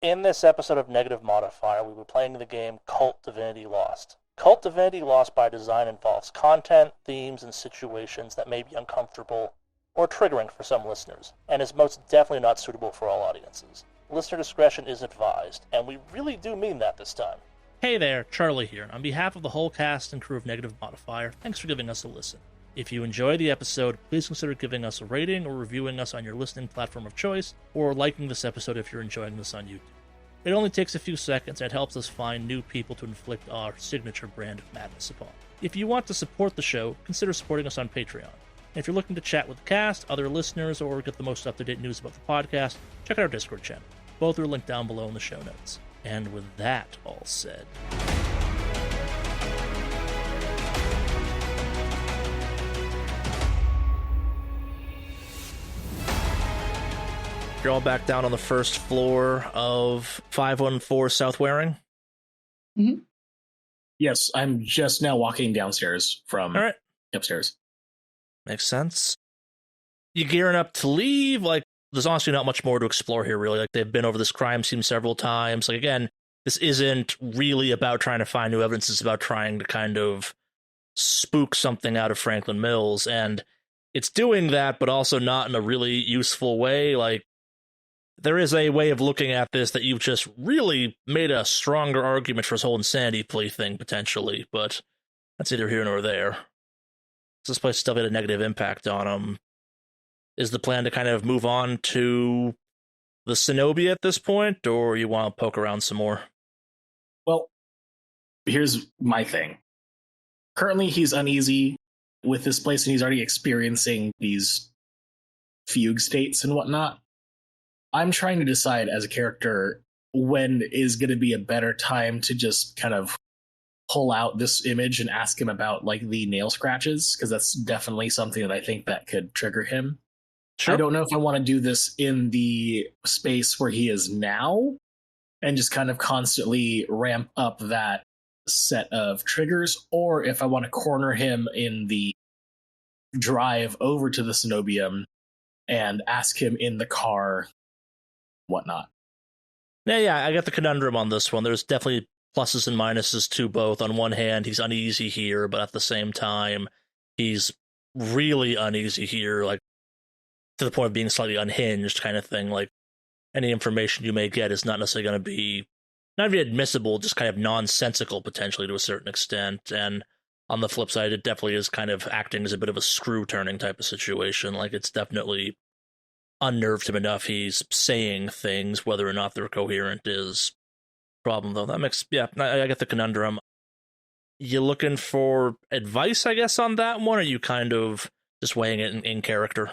In this episode of Negative Modifier, we were playing the game Kult Divinity Lost. Kult Divinity Lost by design involves content, themes, and situations that may be uncomfortable or triggering for some listeners, and is most definitely not suitable for all audiences. Listener discretion is advised, and we really do mean that this time. Hey there, Charlie here. On behalf of the whole cast and crew of Negative Modifier, thanks for giving us a listen. If you enjoy the episode, please consider giving us a rating or reviewing us on your listening platform of choice, or liking this episode if you're enjoying this on YouTube. It only takes a few seconds and helps us find new people to inflict our signature brand of madness upon. If you want to support the show, consider supporting us on Patreon. And if you're looking to chat with the cast, other listeners, or get the most up-to-date news about the podcast, check out our Discord channel. Both are linked down below in the show notes. And with that all said... You're all back down on the first floor of 514 South Waring? Mm-hmm. Yes, I'm just now walking downstairs from upstairs. Makes sense. You gearing up to leave? Like, there's honestly not much more to explore here, really. Like, they've been over this crime scene several times. Like, again, this isn't really about trying to find new evidence. It's about trying to kind of spook something out of Franklin Mills. And it's doing that, but also not in a really useful way. Like, there is a way of looking at this that you've just really made a stronger argument for this whole insanity plea thing, potentially, but that's neither here nor there. This place still had a negative impact on him. Is the plan to kind of move on to the Cenobia at this point, or you want to poke around some more? Well, here's my thing. Currently, he's uneasy with this place, and he's already experiencing these fugue states and whatnot. I'm trying to decide as a character when is going to be a better time to just kind of pull out this image and ask him about like the nail scratches, because that's definitely something that I think that could trigger him. Sure. I don't know if I want to do this in the space where he is now and just kind of constantly ramp up that set of triggers, or if I want to corner him in the drive over to the Cenobium and ask him in the car whatnot. Yeah, I got the conundrum on this one. There's definitely pluses and minuses to both. On one hand, he's uneasy here, but at the same time, he's really uneasy here, like to the point of being slightly unhinged kind of thing. Like, any information you may get is not necessarily going to be not even admissible, just kind of nonsensical potentially to a certain extent. And on the flip side, it definitely is kind of acting as a bit of a screw-turning type of situation. Like, it's definitely unnerved him enough. He's saying things, whether or not they're coherent is a problem, though. That makes, yeah, I get the conundrum. You looking for advice, I guess, on that one, or are you kind of just weighing it in character?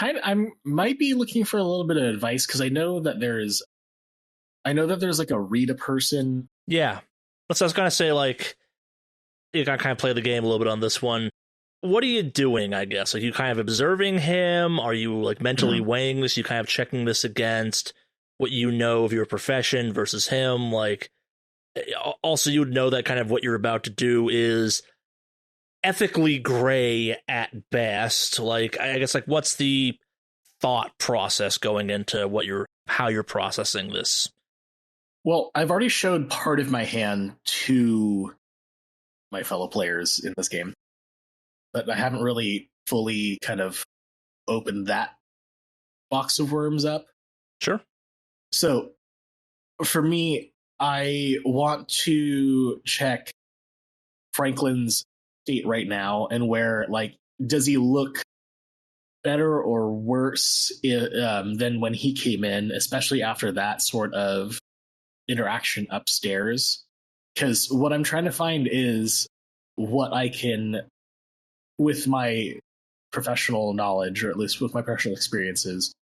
I might be looking for a little bit of advice, because I know that there's like a read a person. Yeah. So I was going to say, like, you got to kind of play the game a little bit on this one. What are you doing, I guess? Are you kind of observing him? Are you, like, mentally weighing this? You kind of checking this against what you know of your profession versus him? Like, also, you would know that kind of what you're about to do is ethically gray at best. Like, I guess, like, what's the thought process going into how you're processing this? Well, I've already showed part of my hand to my fellow players in this game, but I haven't really fully kind of opened that box of worms up. Sure. So, for me, I want to check Franklin's state right now, and where, like, does he look better or worse than when he came in, especially after that sort of interaction upstairs? Because what I'm trying to find is what I can, with my professional knowledge, or at least with my personal experiences,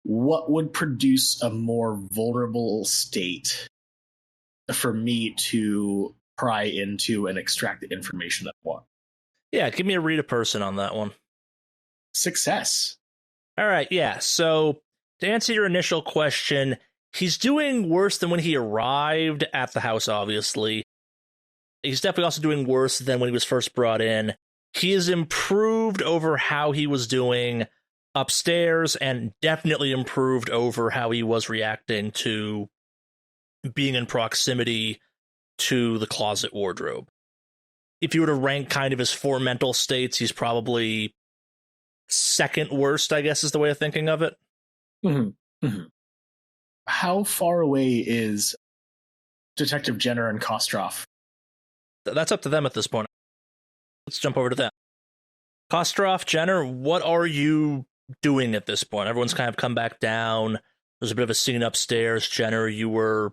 what would produce a more vulnerable state for me to pry into and extract the information that I want. Yeah, give me a read a person on that one. Success. All right, yeah. So to answer your initial question, he's doing worse than when he arrived at the house, obviously. He's definitely also doing worse than when he was first brought in. He has improved over how he was doing upstairs and definitely improved over how he was reacting to being in proximity to the closet wardrobe. If you were to rank kind of his four mental states, he's probably second worst, I guess is the way of thinking of it. Mm-hmm. Mm-hmm. How far away is Detective Jenner and Kostroff? That's up to them at this point. Let's jump over to them. Kostroff, Jenner, what are you doing at this point? Everyone's kind of come back down. There's a bit of a scene upstairs. Jenner, you were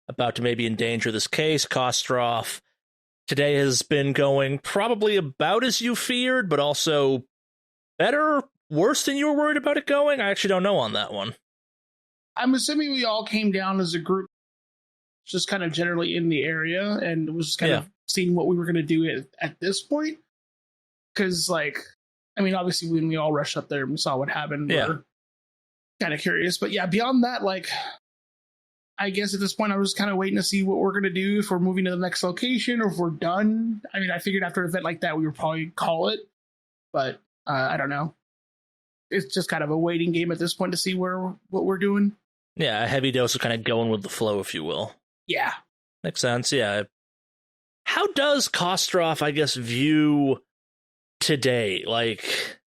about to maybe endanger this case. Kostroff, today has been going probably about as you feared, but also better, worse than you were worried about it going? I actually don't know on that one. I'm assuming we all came down as a group, just kind of generally in the area, and was just kind of seeing what we were going to do at this point. Because, like, I mean, obviously when we all rushed up there and we saw what happened, we're kind of curious. But yeah, beyond that, like, I guess at this point I was kind of waiting to see what we're going to do, if we're moving to the next location or if we're done. I mean, I figured after an event like that we would probably call it, but I don't know. It's just kind of a waiting game at this point to see what we're doing. Yeah, a heavy dose of kind of going with the flow, if you will. Yeah. Makes sense, yeah. How does Kostroff, I guess, view today? Like,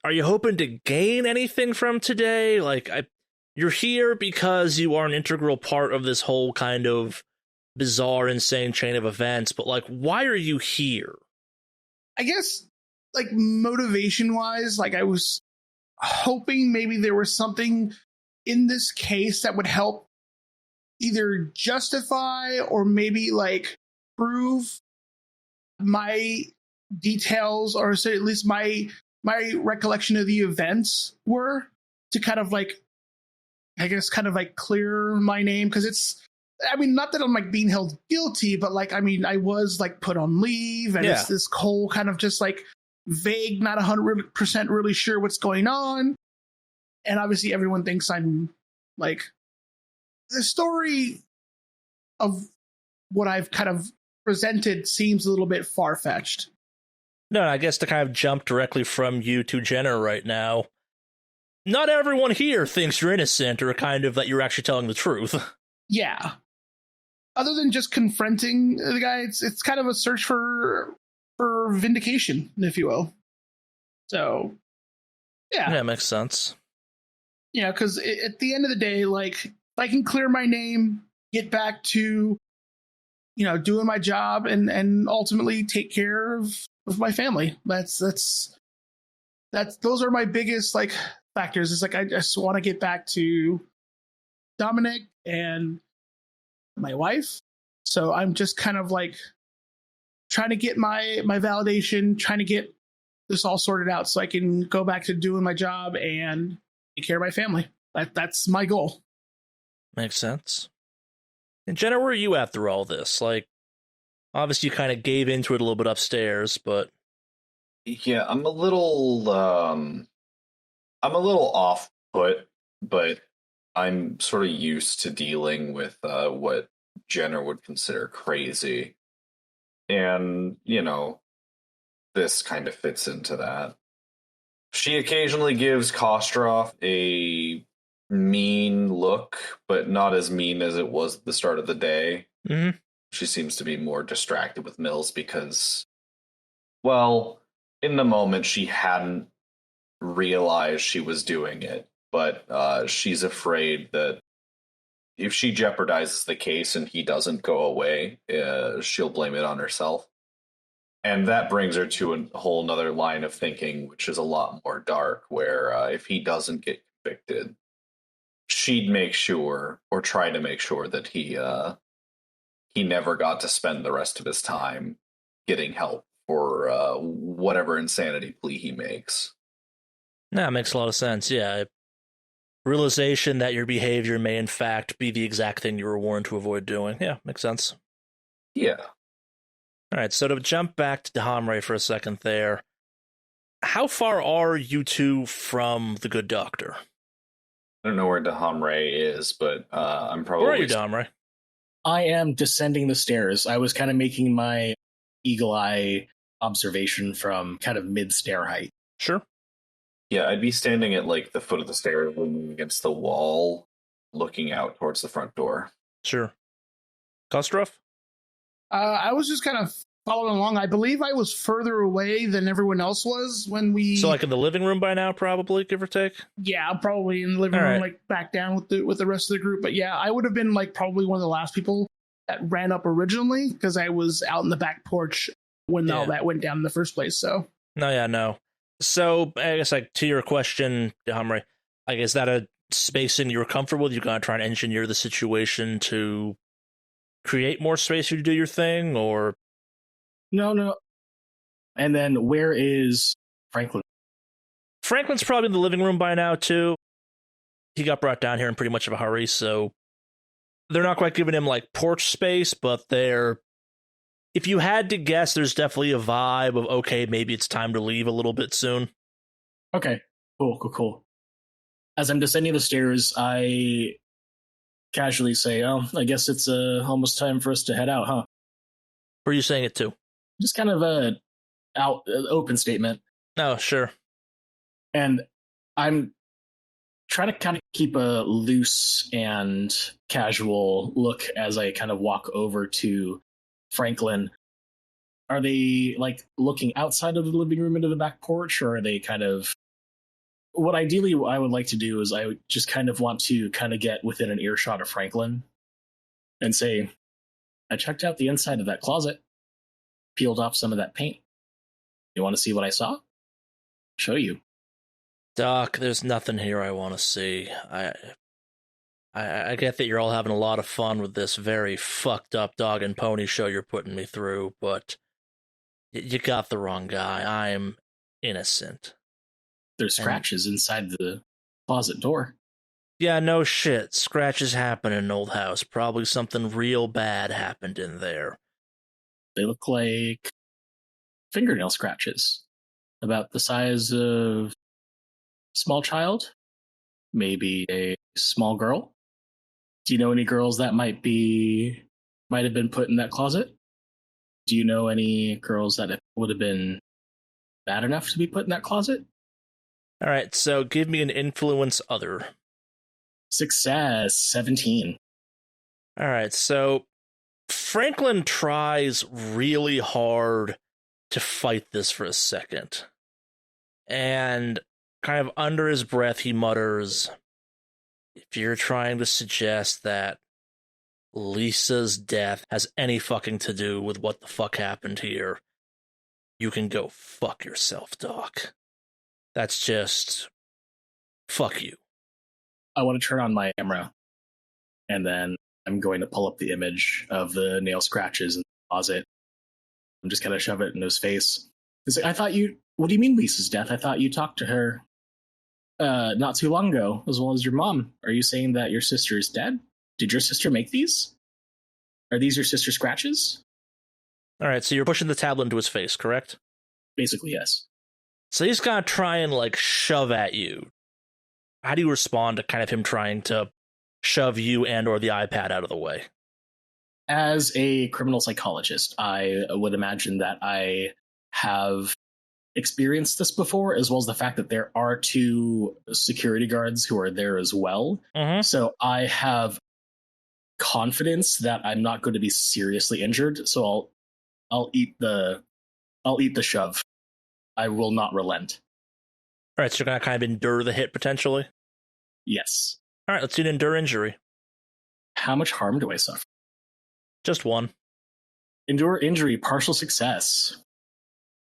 are you hoping to gain anything from today? Like, you're here because you are an integral part of this whole kind of bizarre, insane chain of events, but, like, why are you here? I guess, like, motivation-wise, like, I was hoping maybe there was something in this case that would help either justify or maybe, like, prove my details, or say at least my recollection of the events were, to kind of, like, I guess kind of like clear my name. Because it's, I mean, not that I'm like being held guilty, but like, I mean, I was like put on leave, and it's this whole kind of just like vague, not 100% really sure what's going on. And obviously everyone thinks I'm like, the story of what I've kind of presented seems a little bit far-fetched. No, I guess to kind of jump directly from you to Jenner right now, not everyone here thinks you're innocent or kind of that you're actually telling the truth. Yeah. Other than just confronting the guy, it's kind of a search for vindication, if you will. So, yeah. Yeah, makes sense. Yeah, because at the end of the day, like, if I can clear my name, get back to, you know, doing my job and ultimately take care of my family. Those are my biggest, like, factors. It's like, I just want to get back to Dominic and my wife. So I'm just kind of like trying to get my validation, trying to get this all sorted out so I can go back to doing my job and take care of my family. That's my goal. Makes sense. And Jenna, where are you at through all this? Like, obviously you kind of gave into it a little bit upstairs, but... Yeah, I'm a little off put, but I'm sort of used to dealing with what Jenner would consider crazy. And, you know, this kind of fits into that. She occasionally gives Kostroff a mean look, but not as mean as it was at the start of the day. Mm-hmm. She seems to be more distracted with Mills because, well, in the moment she hadn't realized she was doing it, but she's afraid that if she jeopardizes the case and he doesn't go away, she'll blame it on herself. And that brings her to a whole nother line of thinking, which is a lot more dark, where if he doesn't get convicted, she'd make sure, or try to make sure, that he never got to spend the rest of his time getting help for whatever insanity plea he makes. That makes a lot of sense, yeah. Realization that your behavior may in fact be the exact thing you were warned to avoid doing. Yeah, makes sense. Yeah. Alright, so to jump back to Dahamre for a second there, how far are you two from the good doctor? I don't know where Dahamre is, but I'm probably... Where are you, Dahamre? I am descending the stairs. I was kind of making my eagle eye observation from kind of mid-stair height. Sure. Yeah, I'd be standing at like the foot of the stairs, leaning against the wall, looking out towards the front door. Sure. Kostrov? I was just kind of following along. I believe I was further away than everyone else was when we. So, like in the living room by now, probably, give or take? Yeah, probably in the living All room, right. like back down with the rest of the group. But yeah, I would have been like probably one of the last people that ran up originally because I was out in the back porch when all that went down in the first place. So No. So, I guess, like, to your question, Hamre, like, is that a spacing you're comfortable with? You're going to try and engineer the situation to create more space for you to do your thing, or? No. And then where is Franklin? Franklin's probably in the living room by now, too. He got brought down here in pretty much of a hurry, so they're not quite giving him, like, porch space, but they're... If you had to guess, there's definitely a vibe of, okay, maybe it's time to leave a little bit soon. Okay, cool. As I'm descending the stairs, I casually say, "Oh, I guess it's almost time for us to head out, huh?" Who are you saying it to? Just kind of a open statement. Oh, sure. And I'm trying to kind of keep a loose and casual look as I kind of walk over to Franklin. Are they like looking outside of the living room into the back porch, or are they kind of... What ideally I would like to do is I would just kind of want to kind of get within an earshot of Franklin and say, "I checked out the inside of that closet, peeled off some of that paint. You want to see what I saw? Show you." Doc, there's nothing here I want to see. I get that you're all having a lot of fun with this very fucked up dog and pony show you're putting me through, but you got the wrong guy. I'm innocent. There's scratches inside the closet door. Yeah, no shit. Scratches happen in an old house. Probably something real bad happened in there. They look like fingernail scratches, about the size of a small child, maybe a small girl. Do you know any girls that might have been put in that closet? Do you know any girls that would have been bad enough to be put in that closet? All right, so give me an influence other. Success, 17. All right, so Franklin tries really hard to fight this for a second. And kind of under his breath, he mutters, "If you're trying to suggest that Lisa's death has any fucking to do with what the fuck happened here, you can go fuck yourself, Doc. That's just... fuck you." I want to turn on my camera, and then I'm going to pull up the image of the nail scratches in the closet. I'm just going to shove it in his face. He's like, what do you mean Lisa's death? I thought you talked to her not too long ago, as well as your mom. Are you saying that your sister is dead? Did your sister make these? Are these your sister's scratches? All right, so you're pushing the tablet into his face, correct? Basically, yes. So he's gonna try and, like, shove at you. How do you respond to kind of him trying to shove you and or the iPad out of the way? As a criminal psychologist, I would imagine that I have experienced this before, as well as the fact that there are 2 security guards who are there as well. Mm-hmm. So I have confidence that I'm not going to be seriously injured. So I'll eat the shove. I will not relent. All right, so you're gonna kind of endure the hit potentially? Yes. All right, let's do an endure injury. How much harm do I suffer? Just 1. Endure injury, partial success.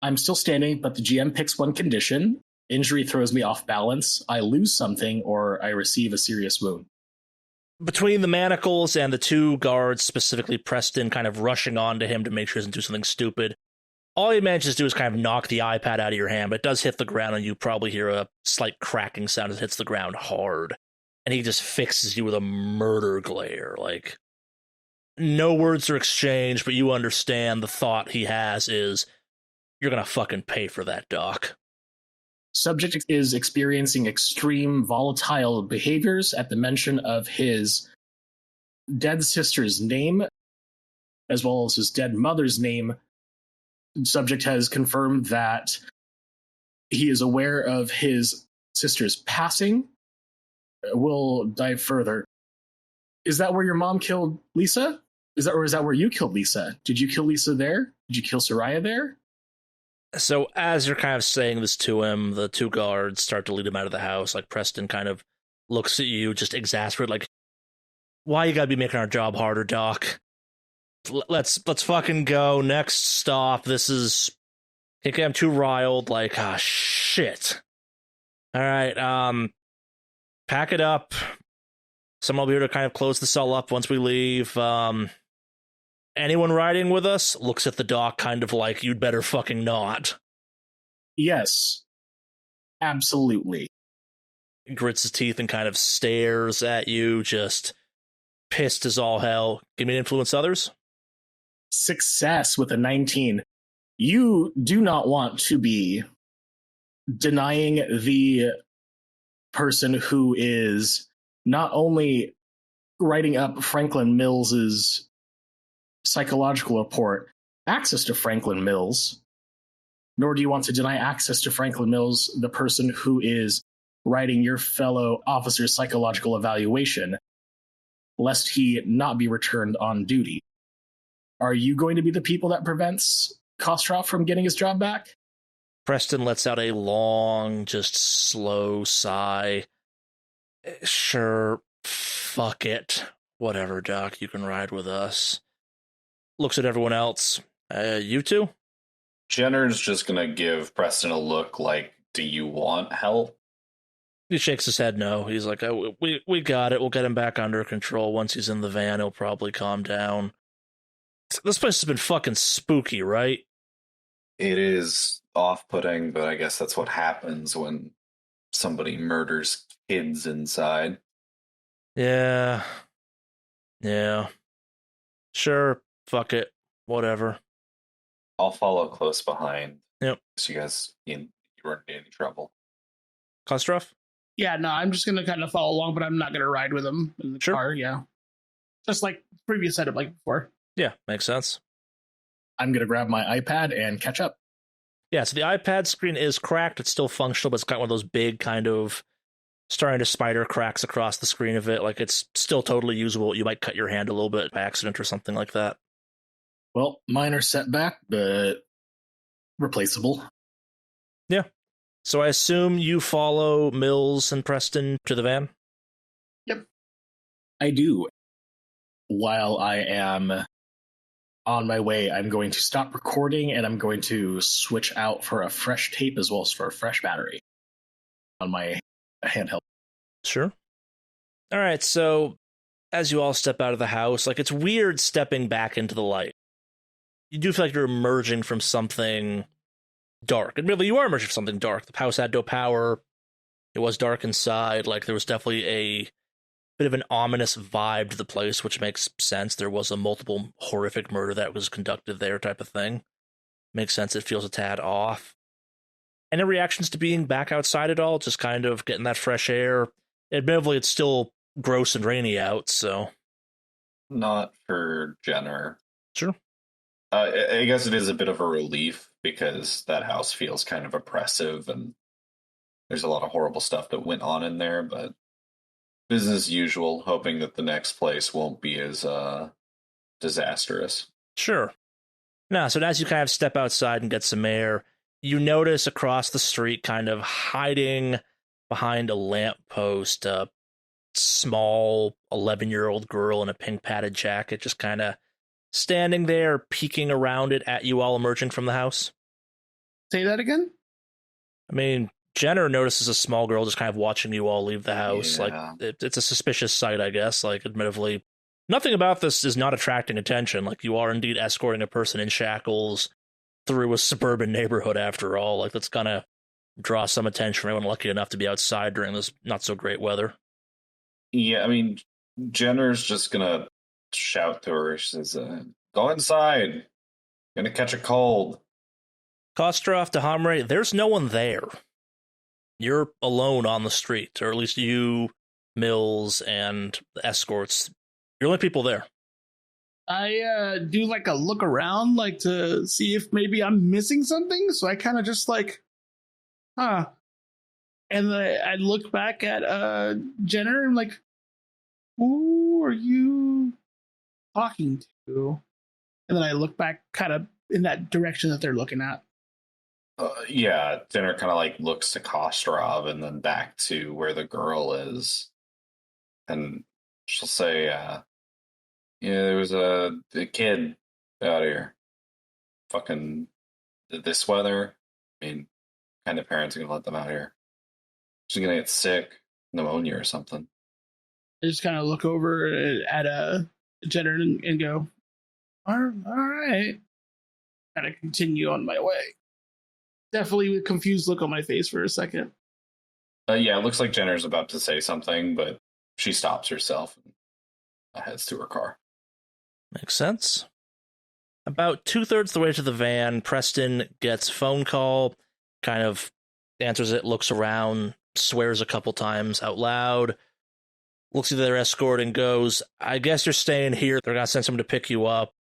I'm still standing, but the GM picks 1 condition. Injury throws me off balance. I lose something, or I receive a serious wound. Between the manacles and the 2 guards, specifically Preston, kind of rushing on to him to make sure he doesn't do something stupid, all he manages to do is kind of knock the iPad out of your hand, but it does hit the ground, and you probably hear a slight cracking sound as it hits the ground hard. And he just fixes you with a murder glare. Like, no words are exchanged, but you understand the thought he has is, you're gonna fucking pay for that, Doc. Subject is experiencing extreme volatile behaviors at the mention of his dead sister's name, as well as his dead mother's name. Subject has confirmed that He is aware of his sister's passing. We'll dive further. Is that where your mom killed Lisa? Is that where you killed Lisa? Did you kill Lisa there? Did you kill Soraya there? So as you're kind of saying this to him, the two guards start to lead him out of the house. Like Preston kind of looks at you, just exasperated, like, why you gotta be making our job harder, Doc? Let's fucking go. Next stop. This is... Okay, I'm too riled. Like, shit. All right, pack it up. Someone will be here to kind of close the cell up once we leave. Anyone riding with us? Looks at the doc kind of like, you'd better fucking not. Yes. Absolutely. Grits his teeth and kind of stares at you, just pissed as all hell. Give me an influence others. Success with a 19. You do not want to be denying the person who is not only writing up Franklin Mills's psychological report access to Franklin Mills, nor do you want to deny access to Franklin Mills, the person who is writing your fellow officer's psychological evaluation, lest he not be returned on duty. Are you going to be the people that prevents Kostroff from getting his job back? Preston lets out a long, just slow sigh. Sure, fuck it. Whatever, Doc, you can ride with us. Looks at everyone else. You two? Jenner's just gonna give Preston a look like, do you want help? He shakes his head no. He's like, oh, we got it. We'll get him back under control. Once he's in the van, he'll probably calm down. This place has been fucking spooky, right? It is off-putting, but I guess that's what happens when somebody murders kids inside. Yeah. Sure, fuck it. Whatever. I'll follow close behind. Yep. So you guys, you weren't in any trouble. Kostroff? Yeah, no, I'm just gonna kind of follow along, but I'm not gonna ride with him in the car. Yeah, just like previous setup, like before. Yeah, makes sense. I'm gonna grab my iPad and catch up. Yeah, so the iPad screen is cracked. It's still functional, but it's got one of those big kind of starting to spider cracks across the screen of it. Like, it's still totally usable. You might cut your hand a little bit by accident or something like that. Well, minor setback, but replaceable. Yeah. So I assume you follow Mills and Preston to the van? Yep. I do. While I am on my way, I'm going to stop recording and I'm going to switch out for a fresh tape as well as for a fresh battery on my handheld. Sure. All right, so as you all step out of the house, like, it's weird stepping back into the light. You do feel like you're emerging from something dark. Admittedly, you are emerging from something dark. The house had no power. It was dark inside. Like, there was definitely a bit of an ominous vibe to the place, which makes sense. There was a multiple horrific murder that was conducted there type of thing. Makes sense. It feels a tad off. Any reactions to being back outside at all? Just kind of getting that fresh air? Admittedly, it's still gross and rainy out, so... Not for Jenner. Sure. I guess it is a bit of a relief because that house feels kind of oppressive and there's a lot of horrible stuff that went on in there, but business as usual, hoping that the next place won't be as disastrous. Sure. Now, so as you kind of step outside and get some air, you notice across the street, kind of hiding behind a lamppost, a small 11-year-old girl in a pink padded jacket, just kind of standing there, peeking around it at you all emerging from the house. Say that again? I mean, Jenner notices a small girl just kind of watching you all leave the house. Yeah. Like, it's a suspicious sight, I guess. Like, admittedly, nothing about this is not attracting attention. Like, you are indeed escorting a person in shackles through a suburban neighborhood, after all. Like, that's gonna draw some attention for anyone lucky enough to be outside during this not-so-great weather. Yeah, I mean, Jenner's just gonna shout to her. She says, go inside. Gonna catch a cold. Kostroff to Hamre, there's no one there. You're alone on the street, or at least you, Mills, and the escorts. You're the only people there. I do like a look around, like to see if maybe I'm missing something. So I kind of just like, huh. And I look back at Jenner and I'm like, who are you talking to? And then I look back kind of in that direction that they're looking at. Yeah, Dinner kind of like looks to Kostrov and then back to where the girl is. And she'll say, yeah, there was a kid out here. Fucking this weather. I mean, kind of parents are going to let them out here. She's going to get sick, pneumonia or something. I just kind of look over at Jenner and go, all right. And I continue on my way. Definitely with a confused look on my face for a second. Yeah, it looks like Jenner's about to say something, but she stops herself and heads to her car. Makes sense. About 2/3 the way to the van, Preston gets a phone call, kind of answers it, looks around, swears a couple times out loud, looks at their escort and goes, I guess you're staying here. They're going to send someone to pick you up.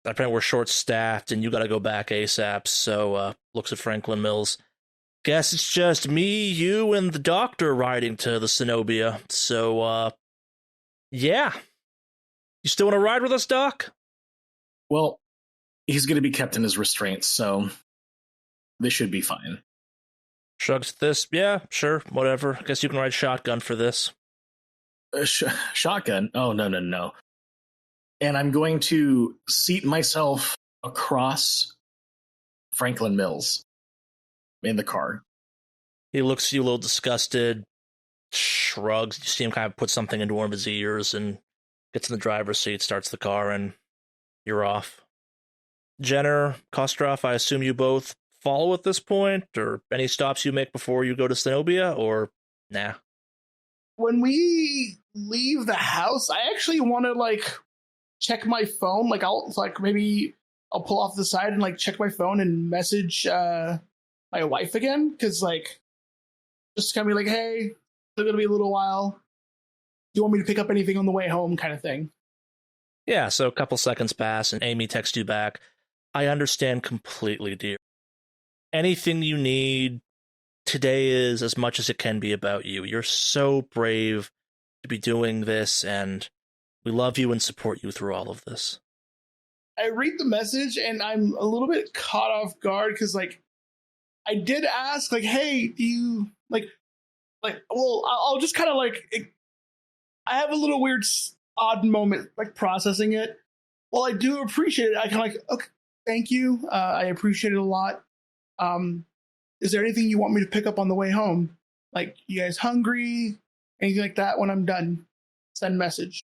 Apparently we're short-staffed and you got to go back ASAP. So looks at Franklin Mills. Guess it's just me, you, and the doctor riding to the Cenobia. So, yeah. You still want to ride with us, Doc? Well, he's going to be kept in his restraints, so this should be fine. Shrugs at this. Yeah, sure, whatever. Guess you can ride shotgun for this. Shotgun? Oh, no. And I'm going to seat myself across Franklin Mills in the car. He looks at you a little disgusted, shrugs. You see him kind of put something into one of his ears and gets in the driver's seat, starts the car, and you're off. Jenner, Kostrov, I assume you both follow at this point, or any stops you make before you go to Cenobia, or nah? When we leave the house, I actually want to check my phone. I'll pull off the side and check my phone and message my wife again, because just kind of be like, hey, it's gonna be a little while. Do you want me to pick up anything on the way home, kind of thing? Yeah, so a couple seconds pass and Amy texts you back. I understand completely, dear. Anything you need, today is as much as it can be about you. You're so brave to be doing this, and we love you and support you through all of this. I read the message and I'm a little bit caught off guard because I did ask hey, do you well, I'll just kind of I have a little weird odd moment processing it. Well, I do appreciate it. I kind of okay, thank you. I appreciate it a lot. Is there anything you want me to pick up on the way home? You guys hungry? Anything like that? When I'm done, send message.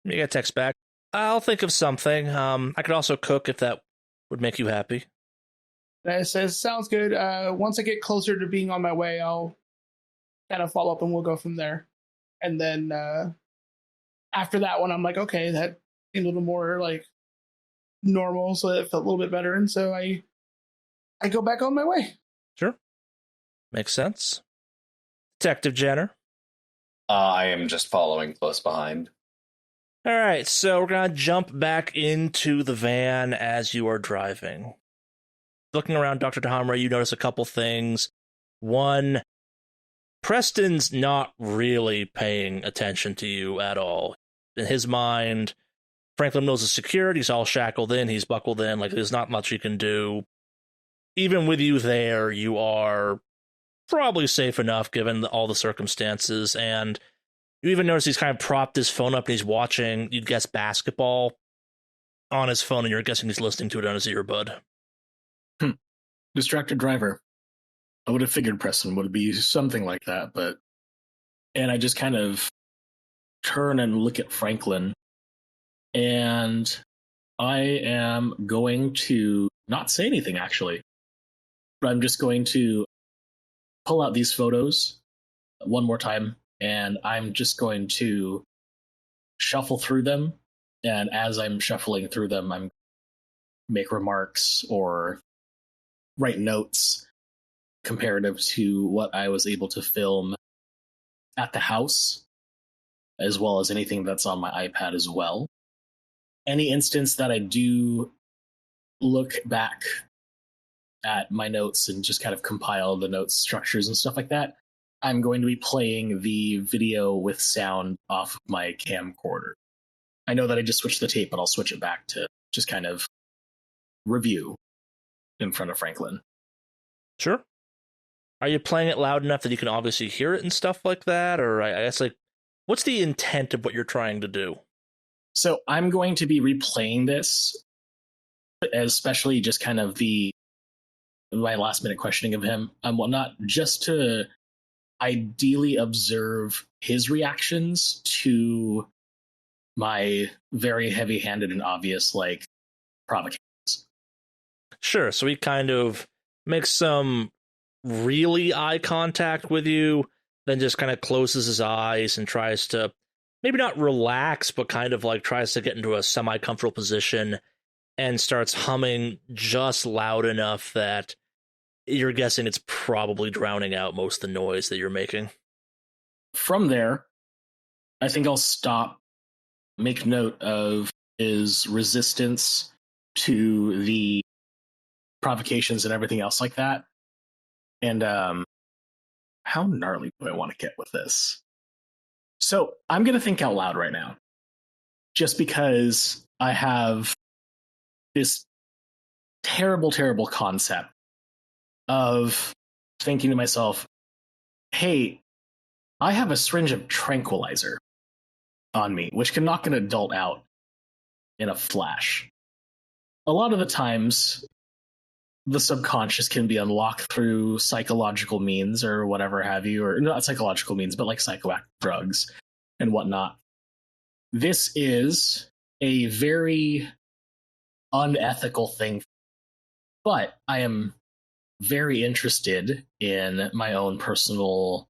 You get a text back. I'll think of something. I could also cook if that would make you happy. And it says, sounds good. Once I get closer to being on my way, I'll kind of follow up and we'll go from there. And then after that one, I'm like, okay, that seemed a little more normal, so it felt a little bit better. And so I go back on my way. Sure. Makes sense. Detective Jenner. I am just following close behind. All right, so we're going to jump back into the van as you are driving. Looking around, Dr. Dahamra, you notice a couple things. One, Preston's not really paying attention to you at all. In his mind, Franklin Mills is secured, he's all shackled in, he's buckled in, there's not much you can do. Even with you there, you are probably safe enough given all the circumstances, and you even notice he's kind of propped his phone up and he's watching, you'd guess, basketball on his phone, and you're guessing he's listening to it on his earbud. Distracted driver. I would have figured Preston would be something like that, and I just kind of turn and look at Franklin, and I am going to not say anything, actually. But I'm just going to pull out these photos one more time, and I'm just going to shuffle through them. And as I'm shuffling through them, I'm make remarks or write notes comparative to what I was able to film at the house, as well as anything that's on my iPad as well. Any instance that I do look back at my notes and just kind of compile the notes structures and stuff like that, I'm going to be playing the video with sound off of my camcorder. I know that I just switched the tape, but I'll switch it back to just kind of review in front of Franklin. Sure. Are you playing it loud enough that you can obviously hear it and stuff like that? Or I guess, like, what's the intent of what you're trying to do? So I'm going to be replaying this, especially just kind of my last minute questioning of him and whatnot, just to ideally observe his reactions to my very heavy-handed and obvious, like, provocations. Sure. So he kind of makes some really eye contact with you, then just kind of closes his eyes and tries to maybe not relax, but kind of like tries to get into a semi-comfortable position and starts humming just loud enough that you're guessing it's probably drowning out most of the noise that you're making. From there, I think I'll stop, make note of his resistance to the provocations and everything else like that. And how gnarly do I want to get with this? So I'm going to think out loud right now, just because I have this terrible, terrible concept of thinking to myself, hey, I have a syringe of tranquilizer on me, which can knock an adult out in a flash. A lot of the times, the subconscious can be unlocked through psychological means or whatever have you, or not psychological means, but like psychoactive drugs and whatnot. This is a very unethical thing, but I am very interested in my own personal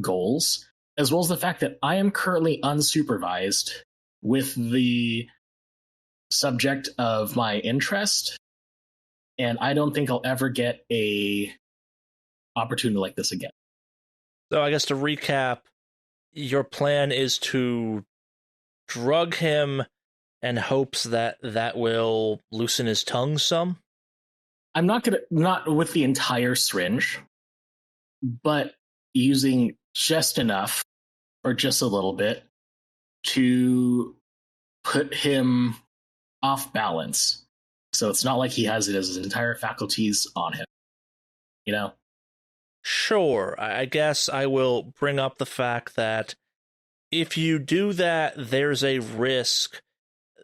goals, as well as the fact that I am currently unsupervised with the subject of my interest, and I don't think I'll ever get a opportunity like this again. So I guess to recap, your plan is to drug him in hopes that that will loosen his tongue some? I'm not with the entire syringe, but using just enough or just a little bit to put him off balance. So it's not like he has it as his entire faculties on him, you know? Sure. I guess I will bring up the fact that if you do that, there's a risk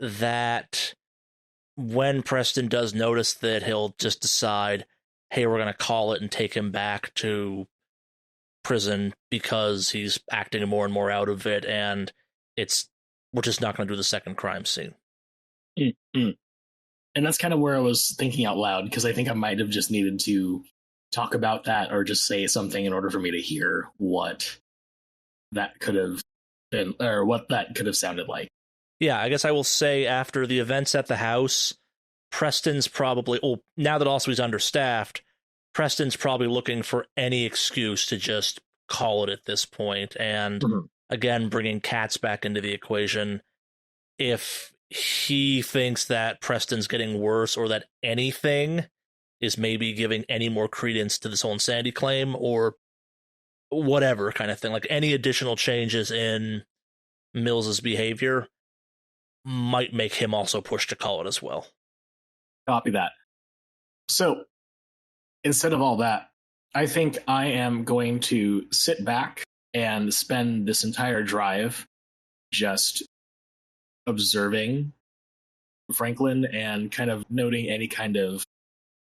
that when Preston does notice that, he'll just decide, hey, we're going to call it and take him back to prison because he's acting more and more out of it, and we're just not going to do the second crime scene. Mm-hmm. And that's kind of where I was thinking out loud, because I think I might have just needed to talk about that or just say something in order for me to hear what that could have been, or what that could have sounded like. Yeah, I guess I will say after the events at the house, Preston's probably, now that also he's understaffed, Preston's probably looking for any excuse to just call it at this point. And again, bringing Katz back into the equation, if he thinks that Preston's getting worse or that anything is maybe giving any more credence to this whole insanity claim or whatever kind of thing, like any additional changes in Mills's behavior might make him also push to call it as well. Copy that. So instead of all that, I think I am going to sit back and spend this entire drive just observing Franklin and kind of noting any kind of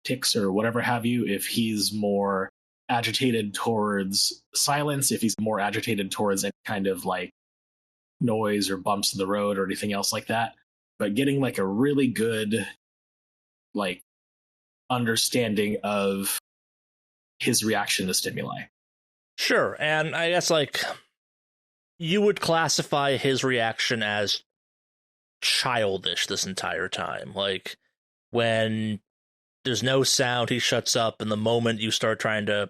tics or whatever have you, if he's more agitated towards silence, if he's more agitated towards any kind of like noise or bumps in the road or anything else like that, but getting like a really good like understanding of his reaction to stimuli. Sure, and I guess like you would classify his reaction as childish this entire time. Like when there's no sound, he shuts up, and the moment you start trying to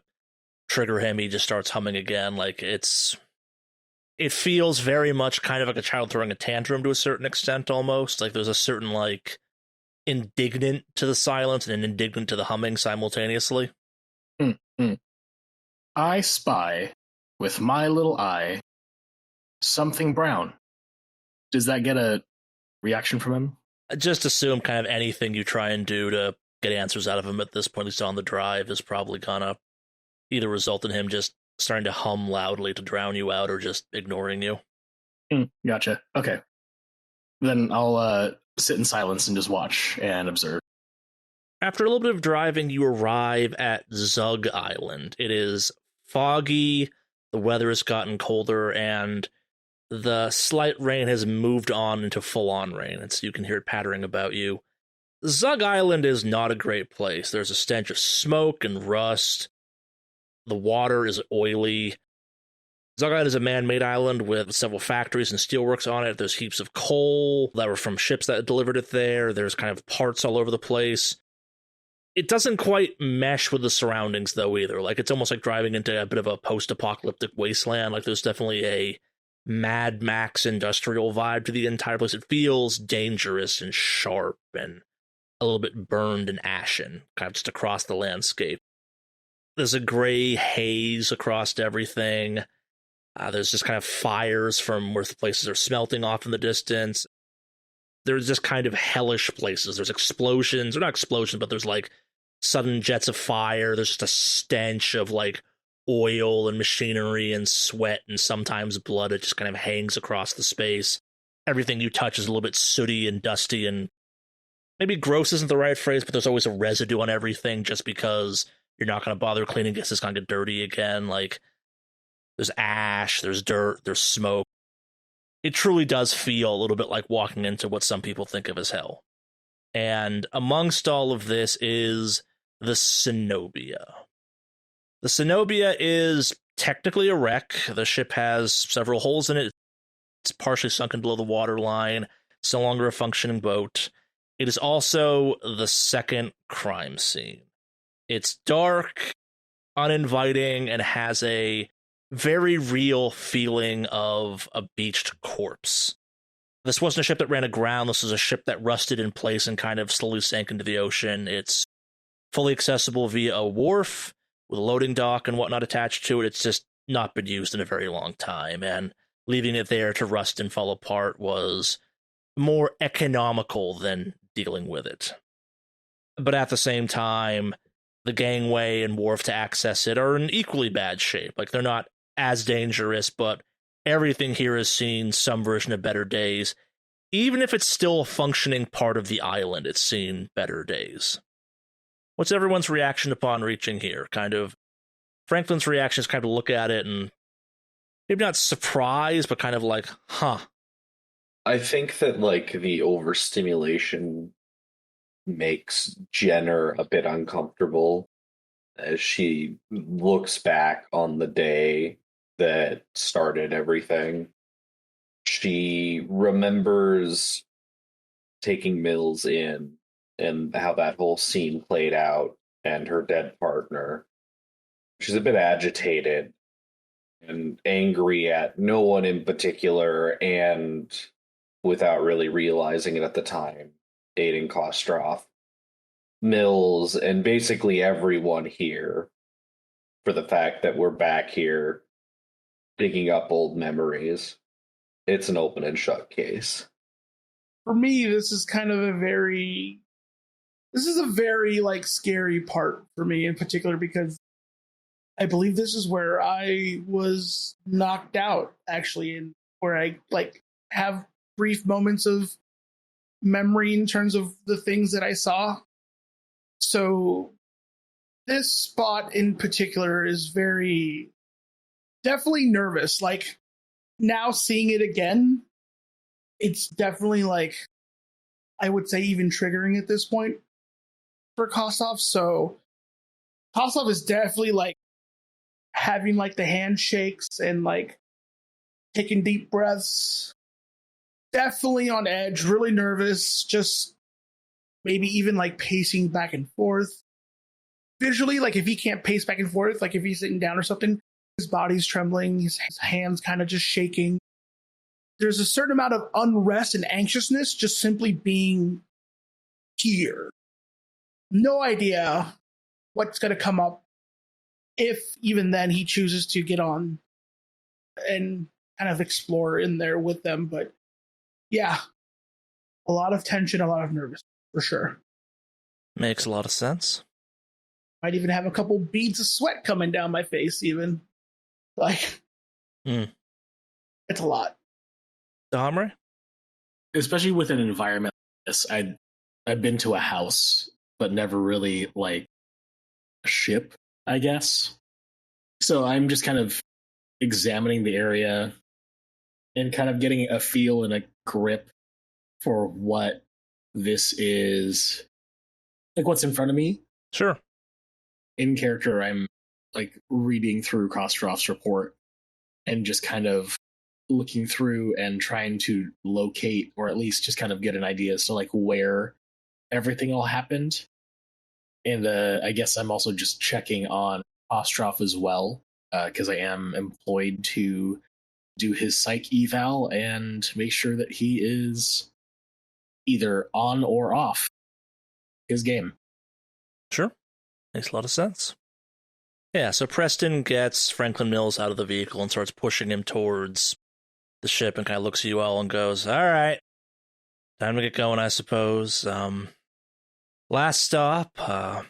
trigger him, he just starts humming again. Like it feels very much kind of like a child throwing a tantrum to a certain extent almost. Like there's a certain like indignant to the silence and indignant to the humming simultaneously. I spy, with my little eye, something brown. Does that get a reaction from him? Just assume kind of anything you try and do to get answers out of him at this point, at least on the drive, is probably gonna either result in him just starting to hum loudly to drown you out or just ignoring you. Gotcha. Okay. Then I'll sit in silence and just watch and observe. After a little bit of driving, you arrive at Zug Island. It is foggy, the weather has gotten colder, and the slight rain has moved on into full-on rain, and so you can hear it pattering about you. Zug Island is not a great place. There's a stench of smoke and rust. The water is oily. Zug Island is a man-made island with several factories and steelworks on it. There's heaps of coal that were from ships that delivered it there. There's kind of parts all over the place. It doesn't quite mesh with the surroundings, though, either. Like, it's almost like driving into a bit of a post-apocalyptic wasteland. Like, there's definitely a Mad Max industrial vibe to the entire place. It feels dangerous and sharp and a little bit burned and ashen, kind of just across the landscape. There's a gray haze across everything. There's just kind of fires from where the places are smelting off in the distance. There's just kind of hellish places. There's explosions, or not explosions, but there's like sudden jets of fire. There's just a stench of like oil and machinery and sweat and sometimes blood. It just kind of hangs across the space. Everything you touch is a little bit sooty and dusty, and maybe gross isn't the right phrase, but there's always a residue on everything just because you're not going to bother cleaning it. It's going to get dirty again. Like, there's ash, there's dirt, there's smoke. It truly does feel a little bit like walking into what some people think of as hell. And amongst all of this is the Cenobia. The Cenobia is technically a wreck. The ship has several holes in it. It's partially sunken below the waterline. It's no longer a functioning boat. It is also the second crime scene. It's dark, uninviting, and has a very real feeling of a beached corpse. This wasn't a ship that ran aground. This was a ship that rusted in place and kind of slowly sank into the ocean. It's fully accessible via a wharf with a loading dock and whatnot attached to it. It's just not been used in a very long time, and leaving it there to rust and fall apart was more economical than dealing with it. But at the same time, the gangway and wharf to access it are in equally bad shape. Like, they're not as dangerous, but everything here has seen some version of better days. Even if it's still a functioning part of the island, it's seen better days. What's everyone's reaction upon reaching here? Kind of, Franklin's reaction is kind of look at it and maybe not surprised, but kind of like, huh. I think that, like, the overstimulation makes Jenner a bit uncomfortable as she looks back on the day that started everything. She remembers taking Mills in and how that whole scene played out and her dead partner. She's a bit agitated and angry at no one in particular, and without really realizing it at the time, Aiden Kostroff, Mills, and basically everyone here for the fact that we're back here digging up old memories. It's an open and shut case. For me, this is a very like scary part for me in particular, because I believe this is where I was knocked out, actually, and where I like have brief moments of memory in terms of the things that I saw. So this spot in particular is very definitely nervous. Like, now seeing it again, it's definitely like, I would say, even triggering at this point for Kostroff. So Kostroff is definitely like having like the handshakes and like taking deep breaths. Definitely on edge, really nervous, just maybe even like pacing back and forth. Visually, like if he can't pace back and forth, like if he's sitting down or something, his body's trembling, his hands kind of just shaking. There's a certain amount of unrest and anxiousness just simply being here. No idea what's going to come up if even then he chooses to get on and kind of explore in there with them. But yeah, a lot of tension, a lot of nervousness, for sure. Makes a lot of sense. Might even have a couple beads of sweat coming down my face, even. Like, It's a lot. Domre? Especially with an environment like this, I've been to a house, but never really like a ship, I guess. So I'm just kind of examining the area and kind of getting a feel and a grip for what this is, like what's in front of me. Sure. In character, I'm like reading through Kostrov's report and just kind of looking through and trying to locate, or at least just kind of get an idea as to like where everything all happened. And I guess I'm also just checking on Kostrov as well, because I am employed to do his psych eval and make sure that he is either on or off his game. Sure. Makes a lot of sense. Yeah, so Preston gets Franklin Mills out of the vehicle and starts pushing him towards the ship and kind of looks at you all and goes, all right, time to get going, I suppose. Last stop, I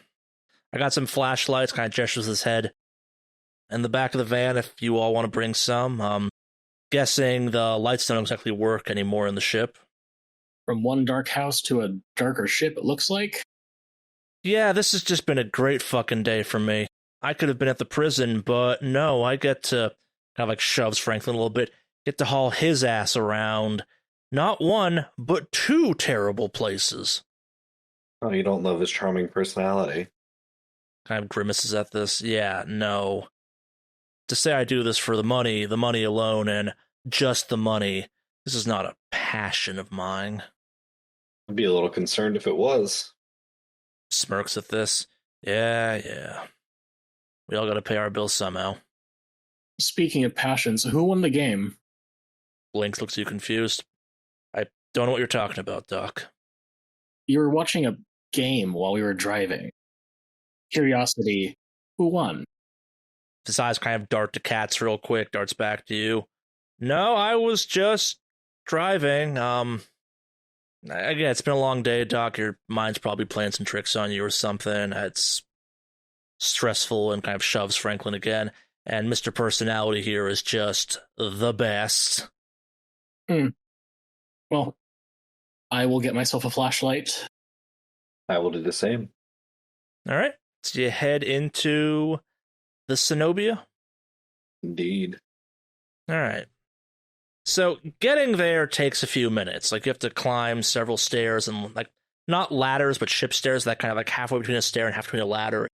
got some flashlights, kind of gestures his head. In the back of the van, if you all want to bring some. Guessing the lights don't exactly work anymore in the ship. From one dark house to a darker ship, it looks like. Yeah, this has just been a great fucking day for me. I could have been at the prison, but no, I get to, kind of like shoves Franklin a little bit, get to haul his ass around not one, but two terrible places. Oh, you don't love his charming personality. Kind of grimaces at this. Yeah, no. To say I do this for the money alone, and just the money, this is not a passion of mine. I'd be a little concerned if it was. Smirks at this. Yeah. We all gotta pay our bills somehow. Speaking of passions, who won the game? Blinks looks at you confused. I don't know what you're talking about, Doc. You were watching a game while we were driving. Curiosity, who won? His eyes kind of dart to Katz real quick, darts back to you. No, I was just driving. Again, it's been a long day, Doc. Your mind's probably playing some tricks on you or something. It's stressful and kind of shoves Franklin again. And Mr. Personality here is just the best. Well, I will get myself a flashlight. I will do the same. All right. So you head into the Cenobia? Indeed. All right. So getting there takes a few minutes. Like you have to climb several stairs and like not ladders, but ship stairs that kind of like halfway between a stair and halfway between a ladder.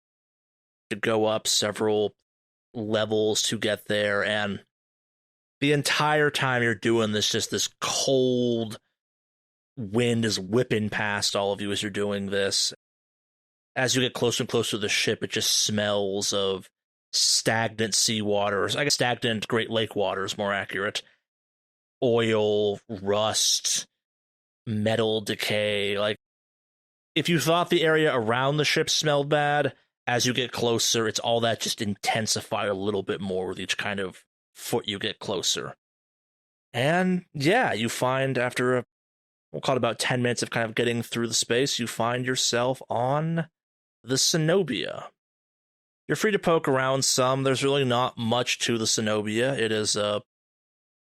You go up several levels to get there, and the entire time you're doing this, just this cold wind is whipping past all of you as you're doing this. As you get closer and closer to the ship, it just smells of stagnant seawater. I guess stagnant Great Lake water is more accurate. Oil, rust, metal decay. Like, if you thought the area around the ship smelled bad, as you get closer, it's all that just intensified a little bit more with each kind of foot you get closer. And yeah, you find after we'll call it about 10 minutes of kind of getting through the space, you find yourself on the Cenobia. You're free to poke around some. There's really not much to the Cenobia. It is a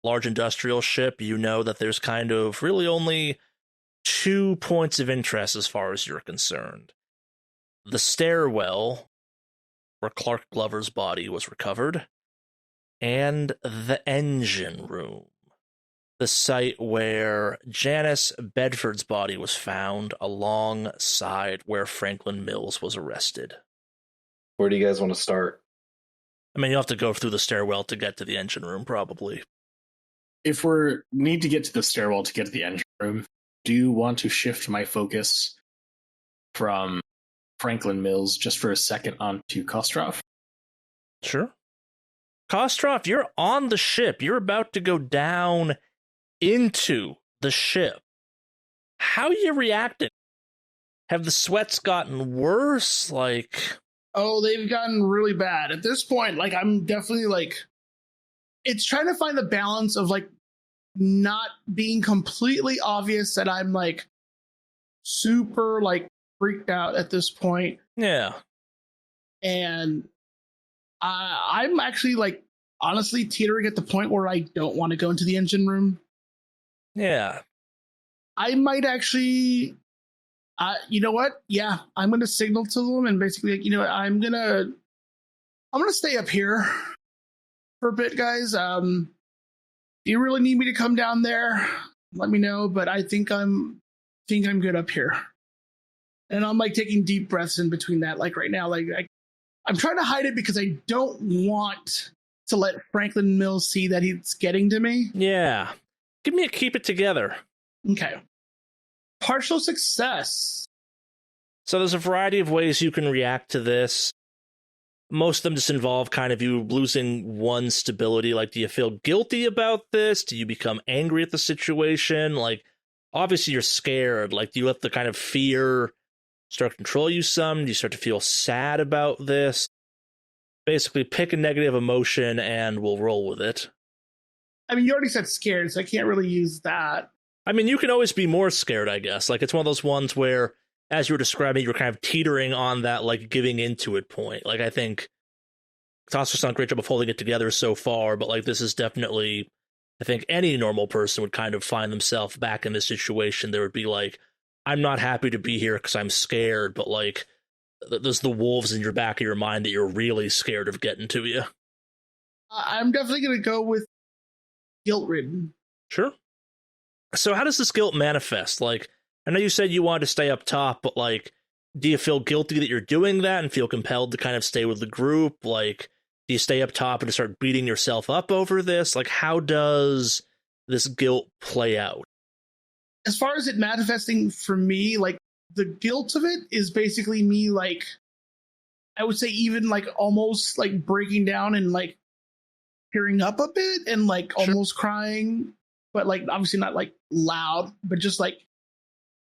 large industrial ship. You know that there's kind of really only 2 points of interest as far as you're concerned. The stairwell, where Clark Glover's body was recovered, and the engine room, the site where Janice Bedford's body was found alongside where Franklin Mills was arrested. Where do you guys want to start? I mean, you'll have to go through the stairwell to get to the engine room, probably. If we need to get to the stairwell to get to the engine room, do you want to shift my focus from Franklin Mills just for a second onto Kostrov? Sure. Kostrov, you're on the ship. You're about to go down into the ship. How are you reacting? Have the sweats gotten worse? Like, Oh, they've gotten really bad. At this point, like, I'm definitely like, it's trying to find the balance of like not being completely obvious that I'm like super like freaked out at this point. yeah. And I'm actually like honestly teetering at the point where I don't want to go into the engine room. Yeah. I might actually, you know what? Yeah, I'm going to signal to them and basically, like, you know what? I'm gonna stay up here for a bit, guys. Do you really need me to come down there? Let me know. But I think I'm good up here. And I'm like taking deep breaths in between that. Like right now, like I'm trying to hide it because I don't want to let Franklin Mills see that he's getting to me. Yeah. Give me a keep it together. Okay. Partial success. So there's a variety of ways you can react to this. Most of them just involve kind of you losing one stability. Like, do you feel guilty about this? Do you become angry at the situation? Like, obviously you're scared. Like, do you let the kind of fear start to control you some? Do you start to feel sad about this? Basically, pick a negative emotion and we'll roll with it. I mean, you already said scared, so I can't really use that. I mean, you can always be more scared, I guess. Like, it's one of those ones where, as you were describing, you're kind of teetering on that, like, giving into it point. Like, I think Tasha's done a great job of holding it together so far, but, like, this is definitely, I think any normal person would kind of find themselves back in this situation. There would be, like, I'm not happy to be here because I'm scared, but, like, there's the wolves in your back of your mind that you're really scared of getting to you. I'm definitely going to go with guilt-ridden. Sure. So how does this guilt manifest? Like, I know you said you wanted to stay up top, but, like, do you feel guilty that you're doing that and feel compelled to kind of stay with the group? Like, do you stay up top and start beating yourself up over this? Like, how does this guilt play out? As far as it manifesting for me, like, the guilt of it is basically me, like, I would say even, like, almost, like, breaking down and, like, tearing up a bit and, like, Sure. almost crying. But, like, obviously not, like, loud, but just, like,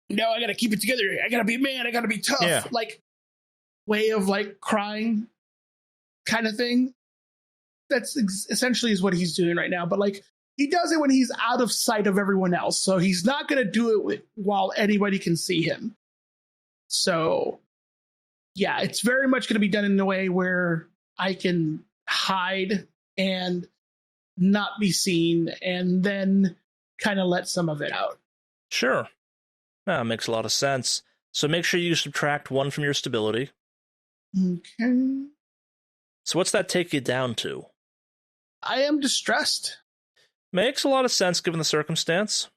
no, I gotta keep it together. I gotta be a man. I gotta be tough. Yeah. Like, way of, like, crying kind of thing. That's essentially is what he's doing right now. But, like, he does it when he's out of sight of everyone else. So he's not gonna do it while anybody can see him. So, yeah, it's very much gonna be done in a way where I can hide and not be seen and then kind of let some of it out. Sure. That makes a lot of sense. So make sure you subtract 1 from your stability. Okay. So what's that take you down to? I am distressed. Makes a lot of sense given the circumstance.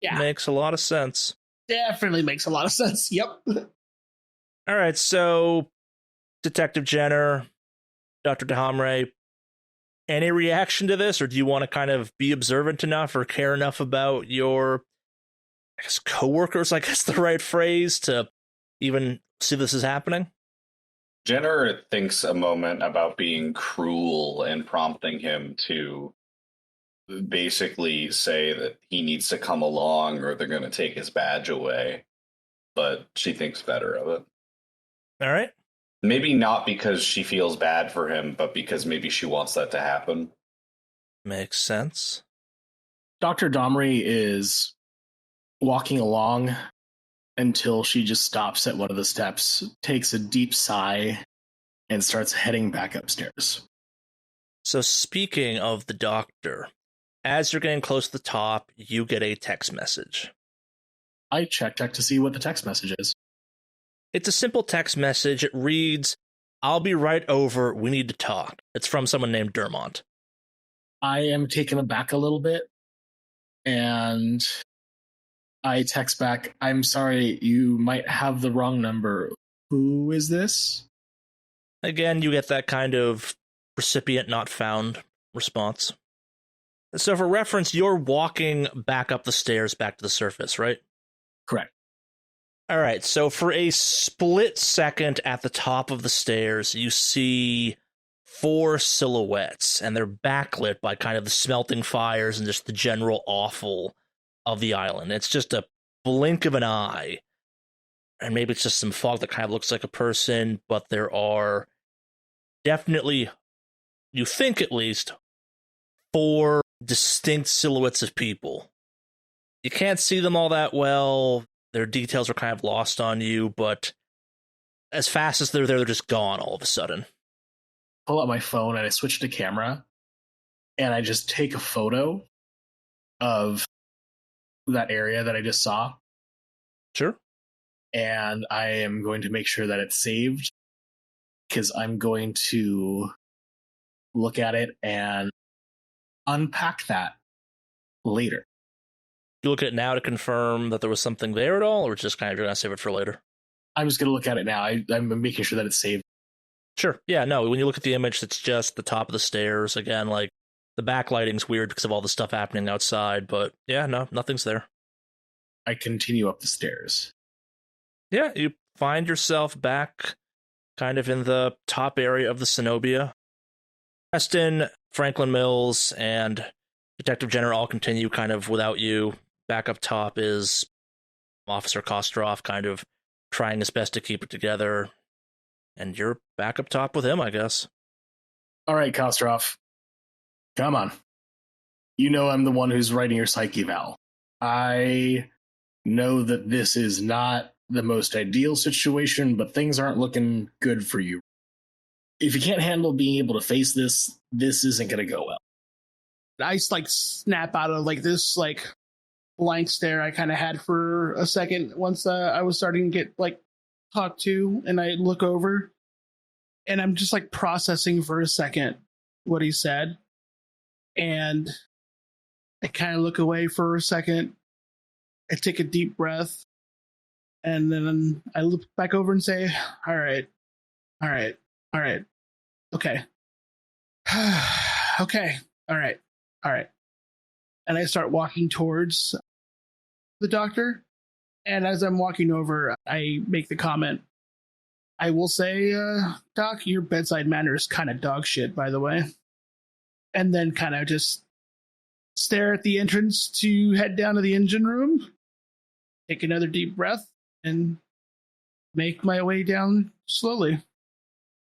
Yeah. Makes a lot of sense. Definitely makes a lot of sense. Yep. All right, so Detective Jenner, Dr. DeHamre, any reaction to this, or do you want to kind of be observant enough or care enough about your, I guess, coworkers, I guess the right phrase, to even see this is happening? Jenner thinks a moment about being cruel and prompting him to basically say that he needs to come along or they're going to take his badge away. But she thinks better of it. All right. Maybe not because she feels bad for him, but because maybe she wants that to happen. Makes sense. Dr. Domry is walking along until she just stops at one of the steps, takes a deep sigh, and starts heading back upstairs. So speaking of the doctor, as you're getting close to the top, you get a text message. I check to see what the text message is. It's a simple text message. It reads, "I'll be right over. We need to talk." It's from someone named Dermont. I am taken aback a little bit, and I text back, "I'm sorry, you might have the wrong number. Who is this?" Again, you get that kind of recipient not found response. So for reference, you're walking back up the stairs back to the surface, right? Correct. All right, so for a split second at the top of the stairs, you see 4 silhouettes, and they're backlit by kind of the smelting fires and just the general awful of the island. It's just a blink of an eye. and maybe it's just some fog that kind of looks like a person, but there are definitely, you think at least, 4 distinct silhouettes of people. You can't see them all that well. Their details are kind of lost on you, but as fast as they're there, they're just gone all of a sudden. Pull out my phone and I switch to camera, and I just take a photo of that area that I just saw. Sure. And I am going to make sure that it's saved, because I'm going to look at it and unpack that later. You look at it now to confirm that there was something there at all, or just kind of you're going to save it for later? I'm just going to look at it now. I'm making sure that it's saved. Sure. Yeah, no, when you look at the image, it's just the top of the stairs. Again, like, the backlighting's weird because of all the stuff happening outside, but yeah, no, nothing's there. I continue up the stairs. Yeah, you find yourself back kind of in the top area of the Cenobia. Preston, Franklin Mills, and Detective Jenner all continue kind of without you. Back up top is Officer Kostroff kind of trying his best to keep it together. And you're back up top with him, I guess. All right, Kostroff. Come on. You know I'm the one who's writing your psych eval. I know that this is not the most ideal situation, but things aren't looking good for you. If you can't handle being able to face this, this isn't going to go well. I like snap out of like this like blank stare I kind of had for a second once I was starting to get like talked to, and I look over and I'm just like processing for a second what he said, and I kind of look away for a second. I take a deep breath, and then I look back over and say, all right, okay. Okay, all right. And I start walking towards the doctor, and as I'm walking over, I make the comment, I will say, Doc, your bedside manner is kind of dog shit, by the way. And then kind of just stare at the entrance to head down to the engine room, take another deep breath, and make my way down slowly.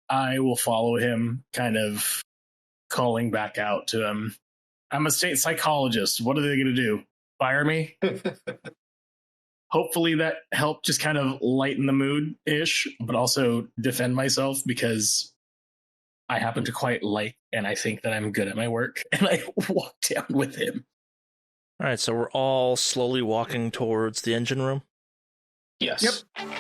I will follow him, kind of calling back out to him. I'm a state psychologist. What are they going to do? Fire me? Hopefully that helped just kind of lighten the mood-ish, but also defend myself, because I happen to quite like, and I think that I'm good at my work, and I walk down with him. All right, so we're all slowly walking towards the engine room? Yes. Yep.